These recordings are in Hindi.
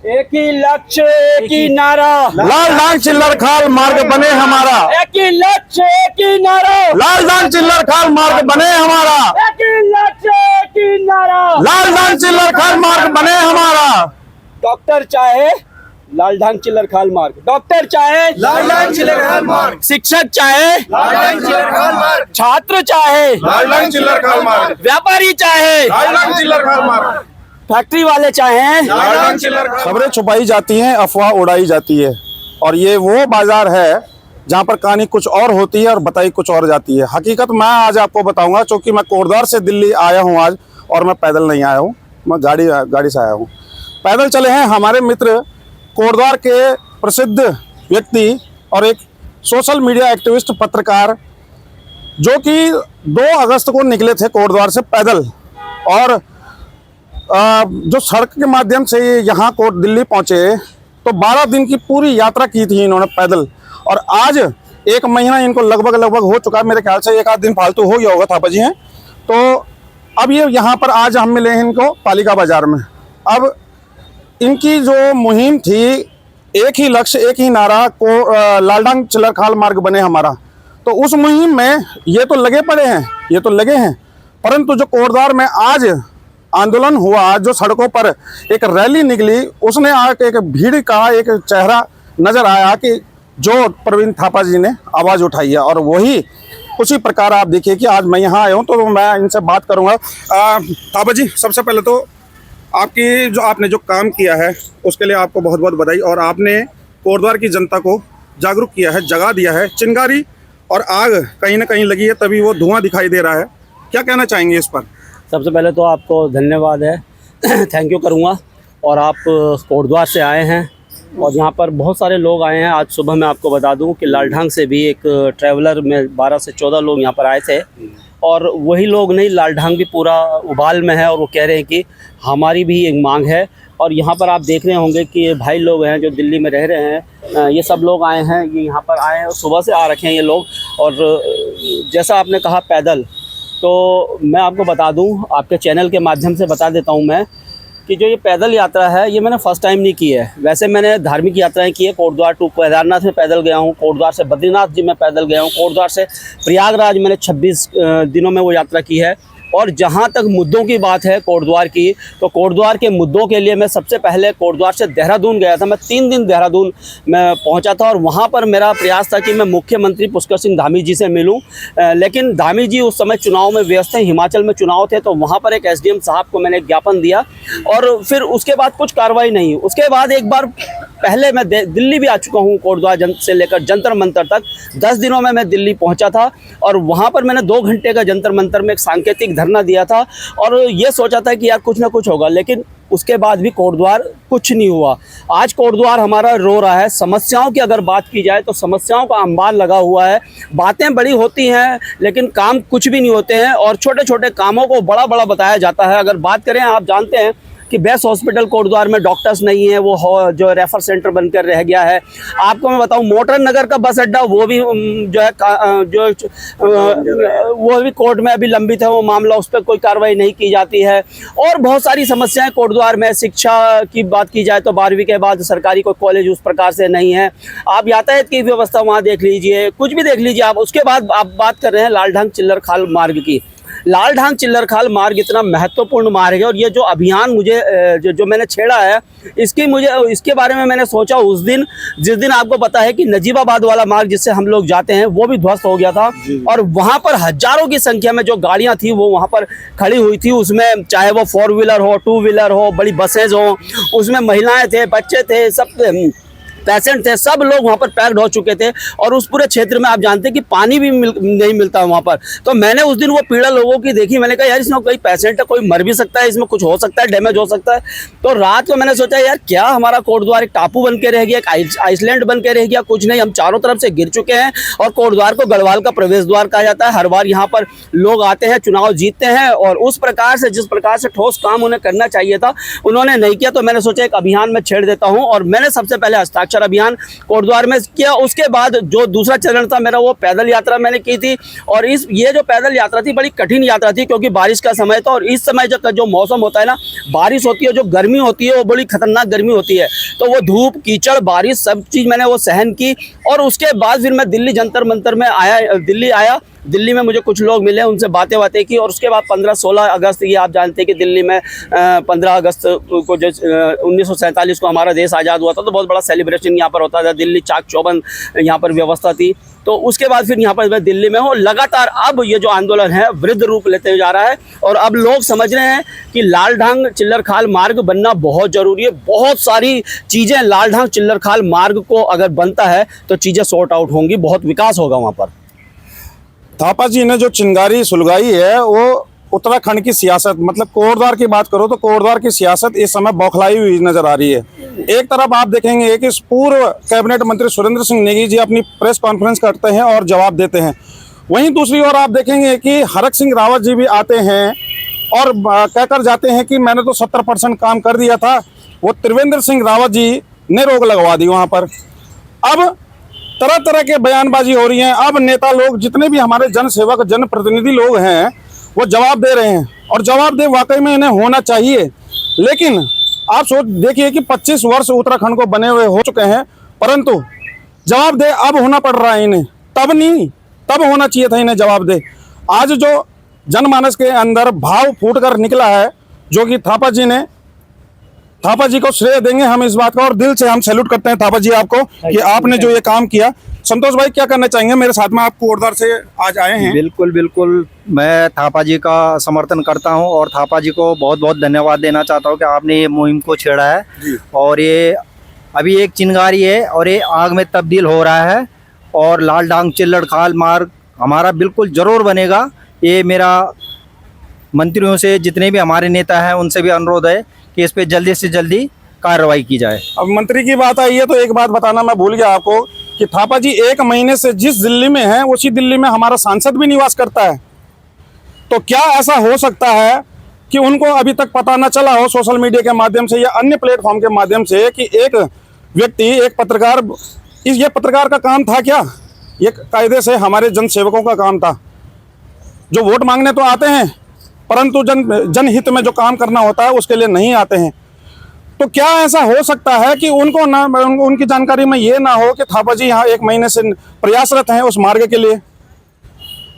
एक ही लक्ष्य एक ही नारा, लाल डांग चिल्लर खाल मार्ग बने हमारा। एक ही लक्ष्य एक ही नारा, लाल डांग चिल्लर खाल मार्ग बने हमारा। एक ही लक्ष्य एक ही नारा, लाल डांग चिल्लर खाल मार्ग बने हमारा। डॉक्टर चाहे लाल ढांग चिल्लर खाल मार्ग, डॉक्टर चाहे लाल डांग चिल्लर खाल मार्ग, शिक्षक चाहे लाल डांग चिल्लर खाल मार्ग, छात्र चाहे लाल डांग चिल्लर खाल मार्ग, व्यापारी चाहे लाल डांग चिल्लर खाल मार्ग, फैक्ट्री वाले चाहे लाल डांग चिल्लर खाल। खबरें छुपाई जाती हैं, अफवाह उड़ाई जाती है, और ये वो बाजार है जहाँ पर कहानी कुछ और होती है और बताई कुछ और जाती है। हकीकत मैं आज आपको बताऊंगा, क्योंकि मैं कोटद्वार से दिल्ली आया हूँ आज, और मैं पैदल नहीं आया हूँ, मैं गाड़ी से आया हूँ। पैदल चले हैं हमारे मित्र कोटद्वार के प्रसिद्ध व्यक्ति और एक सोशल मीडिया एक्टिविस्ट पत्रकार, जो कि 2 अगस्त को निकले थे कोटद्वार से पैदल, और जो सड़क के माध्यम से यहाँ कोट दिल्ली पहुँचे तो 12 दिन की पूरी यात्रा की थी इन्होंने पैदल, और आज 1 महीना इनको लगभग हो चुका है। मेरे ख्याल से 1 आध दिन फालतू हो गया होगा, थापा जी हैं। तो अब ये यहाँ पर आज हम मिले हैं इनको पालिका बाजार में। अब इनकी जो मुहिम थी, एक ही लक्ष्य एक ही नारा, को लाल डांग चिल्लर खाल मार्ग बने हमारा, तो उस मुहिम में ये तो लगे पड़े हैं, ये तो लगे हैं, परंतु जो कोटद्वार में आज आंदोलन हुआ, जो सड़कों पर एक रैली निकली, उसने आके एक भीड़ का एक चेहरा नजर आया कि जो प्रवीण थापा जी ने आवाज़ उठाई है, और वही उसी प्रकार आप देखिए कि आज मैं यहाँ आया हूँ, तो मैं इनसे बात करूँगा। थापा जी, सबसे पहले तो आपने जो काम किया है उसके लिए आपको बहुत बहुत बधाई, और आपने कोटद्वार की जनता को जागरूक किया है, जगा दिया है। चिंगारी और आग कहीं ना कहीं लगी है, तभी वो धुआं दिखाई दे रहा है। क्या कहना चाहेंगे इस पर? सबसे पहले तो आपको धन्यवाद है, थैंक यू करूँगा। और आप कोटद्वार से आए हैं, और यहाँ पर बहुत सारे लोग आए हैं। आज सुबह मैं आपको बता दूं कि लाल ढांग से भी एक ट्रैवलर में 12 से 14 लोग यहाँ पर आए थे, और वही लोग नहीं, लाल ढांग भी पूरा उबाल में है, और वो कह रहे हैं कि हमारी भी एक मांग है। और यहाँ पर आप देख रहे होंगे कि ये भाई लोग हैं जो दिल्ली में रह रहे हैं, ये सब लोग आए हैं, ये यहाँ पर आए हैं, सुबह से आ रखे हैं ये लोग। और जैसा आपने कहा पैदल, तो मैं आपको बता दूं, आपके चैनल के माध्यम से बता देता हूं मैं कि जो ये पैदल यात्रा है, ये मैंने फर्स्ट टाइम नहीं की है। वैसे मैंने धार्मिक यात्राएं की है, कोटद्वार टू केदारनाथ में पैदल गया हूं, कोटद्वार से बद्रीनाथ जी में पैदल गया हूं, कोटद्वार से प्रयागराज मैंने 26 दिनों में वो यात्रा की है। और जहाँ तक मुद्दों की बात है कोटद्वार की, तो कोटद्वार के मुद्दों के लिए मैं सबसे पहले कोटद्वार से देहरादून गया था। मैं 3 दिन देहरादून में पहुँचा था, और वहाँ पर मेरा प्रयास था कि मैं मुख्यमंत्री पुष्कर सिंह धामी जी से मिलूं, लेकिन धामी जी उस समय चुनाव में व्यस्त हैं, हिमाचल में चुनाव थे। तो वहाँ पर एक SDM साहब को मैंने ज्ञापन दिया, और फिर उसके बाद कुछ कार्रवाई नहीं। उसके बाद एक बार पहले मैं दिल्ली भी आ चुका हूँ, कोटद्वार से लेकर जंतर मंतर तक 10 दिनों में मैं दिल्ली पहुँचा था, और वहाँ पर मैंने 2 घंटे का जंतर मंतर में एक सांकेतिक धरना दिया था, और ये सोचा था कि यार कुछ ना कुछ होगा, लेकिन उसके बाद भी कोटद्वार कुछ नहीं हुआ। आज कोटद्वार हमारा रो रहा है। समस्याओं की अगर बात की जाए तो समस्याओं का अंबार लगा हुआ है। बातें बड़ी होती हैं, लेकिन काम कुछ भी नहीं होते हैं, और छोटे छोटे कामों को बड़ा बड़ा बताया जाता है। अगर बात करें, आप जानते हैं कि बेस्ट हॉस्पिटल कोटद्वार में डॉक्टर्स नहीं है, वो जो रेफर सेंटर बनकर रह गया है। आपको मैं बताऊं, मोटर नगर का बस अड्डा, वो भी जो है वो भी कोर्ट में अभी लंबित है वो मामला, उस पर कोई कार्रवाई नहीं की जाती है। और बहुत सारी समस्याएं कोटद्वार में। शिक्षा की बात की जाए तो 12वीं के बाद सरकारी कोई कॉलेज उस प्रकार से नहीं है। आप यातायात की व्यवस्था वहाँ देख लीजिए, कुछ भी देख लीजिए आप। उसके बाद आप बात कर रहे हैं लाल ढांग चिल्लर खाल मार्ग की। लाल ढांग चिल्लर खाल मार्ग इतना महत्वपूर्ण मार्ग है, और ये जो अभियान मुझे जो मैंने छेड़ा है, इसके बारे में मैंने सोचा उस दिन, जिस दिन आपको पता है कि नजीबाबाद वाला मार्ग जिससे हम लोग जाते हैं वो भी ध्वस्त हो गया था, और वहां पर हजारों की संख्या में जो गाड़ियां थी वो वहां पर खड़ी हुई थी। उसमें चाहे वो 4 व्हीलर हो, 2 व्हीलर हो, बड़ी बसेज हो, उसमें महिलाएं थे, बच्चे थे, सब पेशेंट थे, सब लोग वहाँ पर पैक्ड हो चुके थे। और उस पूरे क्षेत्र में आप जानते हैं कि पानी भी नहीं मिलता वहाँ पर। तो मैंने उस दिन वो पीड़ा लोगों की देखी, मैंने कहा यार इसमें कोई पेशेंट है, कोई मर भी सकता है, इसमें कुछ हो सकता है, डैमेज हो सकता है। तो रात को मैंने सोचा यार क्या हमारा कोटद्वार एक टापू बन के रह गया, एक आइसलैंड बन के रह गया? कुछ नहीं, हम चारों तरफ से गिर चुके हैं। और कोटद्वार को गढ़वाल का प्रवेश द्वार कहा जाता है। हर बार यहाँ पर लोग आते हैं, चुनाव जीतते हैं, और उस प्रकार से जिस प्रकार से ठोस काम उन्हें करना चाहिए था उन्होंने नहीं किया। तो मैंने सोचा एक अभियान में छेड़ देता हूँ, और मैंने सबसे पहले हस्ताक्षर प्रचार अभियान कोटद्वार में किया। उसके बाद जो दूसरा चरण था मेरा, वो पैदल यात्रा मैंने की थी। और ये जो पैदल यात्रा थी बड़ी कठिन यात्रा थी, क्योंकि बारिश का समय था। और इस समय जो मौसम होता है ना, बारिश होती है, जो गर्मी होती है वो बड़ी खतरनाक गर्मी होती है। तो वो धूप, कीचड़, बारिश सब चीज़ मैंने वो सहन की। और उसके बाद फिर मैं दिल्ली जंतर मंतर में आया। दिल्ली में मुझे कुछ लोग मिले, उनसे बातें की। और उसके बाद 15-16 अगस्त, ये आप जानते हैं कि दिल्ली में 15 अगस्त को जो 1947 को हमारा देश आज़ाद हुआ था, तो बहुत बड़ा सेलिब्रेशन यहाँ पर होता था। दिल्ली चाक चौबंद यहाँ पर व्यवस्था थी। तो उसके बाद फिर यहाँ पर मैं दिल्ली में हूँ। लगातार अब ये जो आंदोलन है वृद्ध रूप लेते जा रहा है। और अब लोग समझ रहे हैं कि लालढांग चिल्लरखाल मार्ग बनना बहुत ज़रूरी है। बहुत सारी चीज़ें लालढांग चिल्लरखाल मार्ग को अगर बनता है तो चीज़ें सॉर्ट आउट होंगी, बहुत विकास होगा वहाँ पर। थापा जी ने जो चिंगारी सुलगाई है वो उत्तराखंड की सियासत, मतलब कोटद्वार की बात करो तो कोटद्वार की सियासत इस समय बौखलाई हुई नजर आ रही है। एक तरफ आप देखेंगे कि पूर्व कैबिनेट मंत्री सुरेंद्र सिंह नेगी जी अपनी प्रेस कॉन्फ्रेंस करते हैं और जवाब देते हैं। वहीं दूसरी ओर आप देखेंगे कि हरक सिंह रावत जी भी आते हैं और कहकर जाते हैं कि मैंने तो 70% काम कर दिया था। वो त्रिवेंद्र सिंह रावत जी ने रोक लगवा दी वहाँ पर। अब तरह तरह के बयानबाजी हो रही है। अब नेता लोग, जितने भी हमारे जनसेवक, जनप्रतिनिधि लोग हैं, वो जवाब दे रहे हैं। और जवाब दे वाकई में इन्हें होना चाहिए। लेकिन आप सोच देखिए कि 25 वर्ष उत्तराखंड को बने हुए हो चुके हैं, परंतु जवाब दे अब होना पड़ रहा है इन्हें। तब नहीं, तब होना चाहिए था इन्हें जवाब दे। आज जो जनमानस के अंदर भाव फूट कर निकला है, जो कि थापा जी को श्रेय देंगे हम इस बात का। और दिल से हम सैल्यूट करते हैं थापा जी आपको कि आपने जो ये काम किया। संतोष भाई क्या करना चाहेंगे? मेरे साथ में आप कोटद्वार से आज आए हैं। बिल्कुल मैं थापा जी का समर्थन करता हूं और थापा जी को बहुत बहुत धन्यवाद देना चाहता हूं कि आपने ये मुहिम को छेड़ा है। और ये अभी एक चिंगारी है और ये आग में तब्दील हो रहा है। और लालढांग चिल्लरखाल मार्ग हमारा बिल्कुल ज़रूर बनेगा। ये मेरा मंत्रियों से, जितने भी हमारे नेता हैं, उनसे भी अनुरोध है कि इस पे जल्दी से जल्दी कार्रवाई की जाए। अब मंत्री की बात आई है तो एक बात बताना मैं भूल गया आपको कि थापा जी 1 महीने से जिस दिल्ली में हैं, उसी दिल्ली में हमारा सांसद भी निवास करता है। तो क्या ऐसा हो सकता है कि उनको अभी तक पता न चला हो सोशल मीडिया के माध्यम से या अन्य प्लेटफॉर्म के माध्यम से कि एक व्यक्ति, एक पत्रकार, ये पत्रकार का काम था क्या? ये कायदे से हमारे जनसेवकों का काम था, जो वोट मांगने तो आते हैं परंतु जनहित में जो काम करना होता है उसके लिए नहीं आते हैं। तो क्या ऐसा हो सकता है कि उनको ना, उनकी जानकारी में ये ना हो कि थापा जी यहाँ 1 महीने से प्रयासरत हैं उस मार्ग के लिए,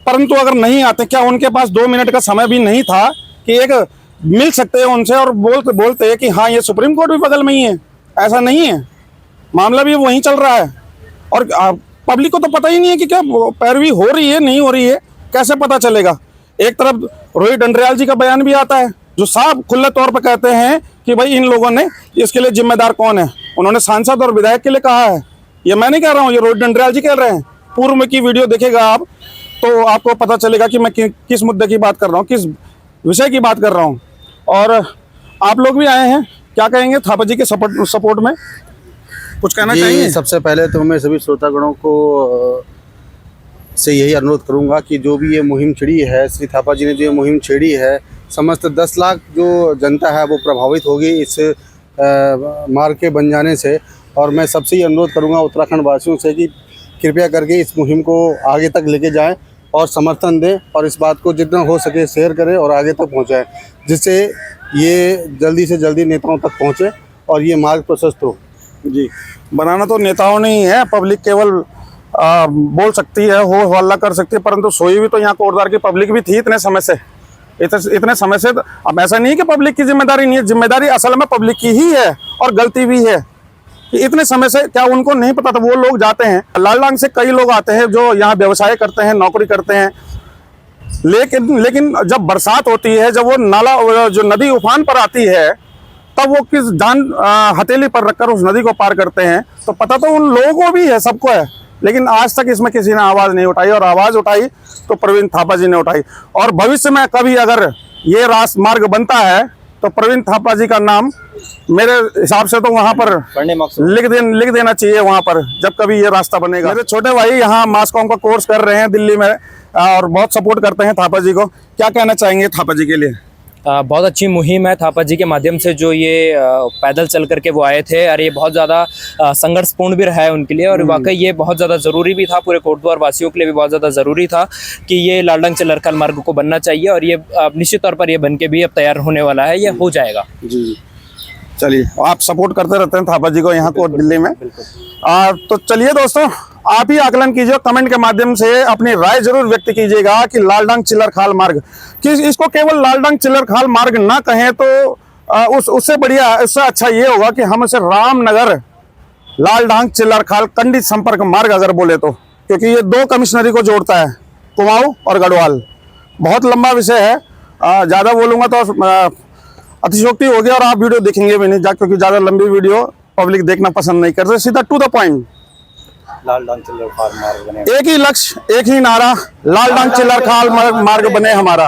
परंतु अगर नहीं आते, क्या उनके पास 2 मिनट का समय भी नहीं था कि एक मिल सकते हैं उनसे और बोलते कि हाँ ये सुप्रीम कोर्ट भी बगल में ही है? ऐसा नहीं है, मामला भी वहीं चल रहा है। और पब्लिक को तो पता ही नहीं है कि क्या पैरवी हो रही है, नहीं हो रही है, कैसे पता चलेगा? एक तरफ रोहित डंडरियाल जी का बयान भी आता है, जो साफ खुले तौर पर कहते हैं कि भाई इन लोगों ने, इसके लिए जिम्मेदार कौन है? उन्होंने सांसद और विधायक के लिए कहा है। ये मैं नहीं कह रहा हूँ, ये रोहित डंडरियाल जी कह रहे हैं। पूर्व में की वीडियो देखेगा आप तो आपको पता चलेगा कि मैं किस मुद्दे की बात कर रहा हूँ, किस विषय की बात कर रहा हूँ। और आप लोग भी आए हैं, क्या कहेंगे थापा जी के सपोर्ट में? कुछ कहना चाहिए? सबसे पहले तो मैं सभी श्रोतागणों को से यही अनुरोध करूंगा कि जो भी ये मुहिम छिड़ी है, श्री थापा जी ने जो ये मुहिम छेड़ी है, समस्त 10 लाख जो जनता है वो प्रभावित होगी इस मार्ग के बन जाने से। और मैं सबसे ही अनुरोध करूंगा उत्तराखंड वासियों से कि कृपया करके इस मुहिम को आगे तक लेके जाएं और समर्थन दें और इस बात को जितना हो सके शेयर करें और आगे तक पहुंचाएं, जिससे ये जल्दी से जल्दी नेताओं तक पहुंचे और ये मार्ग प्रशस्त हो। जी, बनाना तो नेताओं ने ही है, पब्लिक केवल बोल सकती है, हो हल्ला कर सकती है, परंतु सोई भी तो यहाँ कोटद्वार की पब्लिक भी थी इतने समय से। अब ऐसा नहीं है कि पब्लिक की जिम्मेदारी नहीं है, जिम्मेदारी असल में पब्लिक की ही है और गलती भी है कि इतने समय से क्या उनको नहीं पता था? वो लोग जाते हैं, लालढांग से कई लोग आते हैं जो यहाँ व्यवसाय करते हैं, नौकरी करते हैं, लेकिन जब बरसात होती है, जब वो नाला, जो नदी उफान पर आती है, तब वो किस जान हथेली पर रखकर उस नदी को पार करते हैं। तो पता तो उन लोगों को भी है, सबको है, लेकिन आज तक इसमें किसी ने आवाज़ नहीं उठाई। और आवाज़ उठाई तो प्रवीण थापा जी ने उठाई। और भविष्य में कभी अगर ये मार्ग बनता है तो प्रवीण थापा जी का नाम मेरे हिसाब से तो वहाँ पर लिख देना चाहिए वहाँ पर, जब कभी ये रास्ता बनेगा। मेरे छोटे भाई यहाँ मास्कॉम का कोर्स कर रहे हैं दिल्ली में और बहुत सपोर्ट करते हैं थापा जी को। क्या कहना चाहेंगे थापा जी के लिए? बहुत अच्छी मुहिम है थापा जी के माध्यम से, जो ये पैदल चल करके वो आए थे, और ये बहुत ज़्यादा संघर्षपूर्ण भी रहा है उनके लिए, और वाकई ये बहुत ज़्यादा ज़रूरी भी था, पूरे कोटद्वार वासियों के लिए भी बहुत ज़्यादा ज़रूरी था कि ये लालडंग से लरखाल मार्ग को बनना चाहिए, और ये निश्चित तौर पर ये बन के भी अब तैयार होने वाला है, ये हो जाएगा। जी चलिए, आप सपोर्ट करते रहते हैं थापा जी को यहाँ को दिल्ली में। तो चलिए दोस्तों, आप ही आकलन कीजिए, कमेंट के माध्यम से अपनी राय जरूर व्यक्त कीजिएगा कि लालडंग चिल्लरखाल मार्ग, कि इसको केवल लालडंग चिल्लरखाल मार्ग ना कहें तो उससे बढ़िया, उससे अच्छा ये होगा कि हम इसे रामनगर लालडंग चिल्लरखाल खंडित संपर्क मार्ग अगर बोले तो, क्योंकि ये 2 कमिश्नरी को जोड़ता है, कुमाऊं और गढ़वाल। बहुत लंबा विषय है, ज़्यादा बोलूँगा तो अतिशोक्ति हो गया और आप वीडियो देखेंगे भी नहीं, क्योंकि ज़्यादा लंबी वीडियो पब्लिक देखना पसंद नहीं करते। सीधा टू द पॉइंट, लालडंग चिल्लरखाल मार्ग बने। एक ही लक्ष्य, एक ही नारा, लालडंग चिल्लरखाल मार्ग बने हमारा।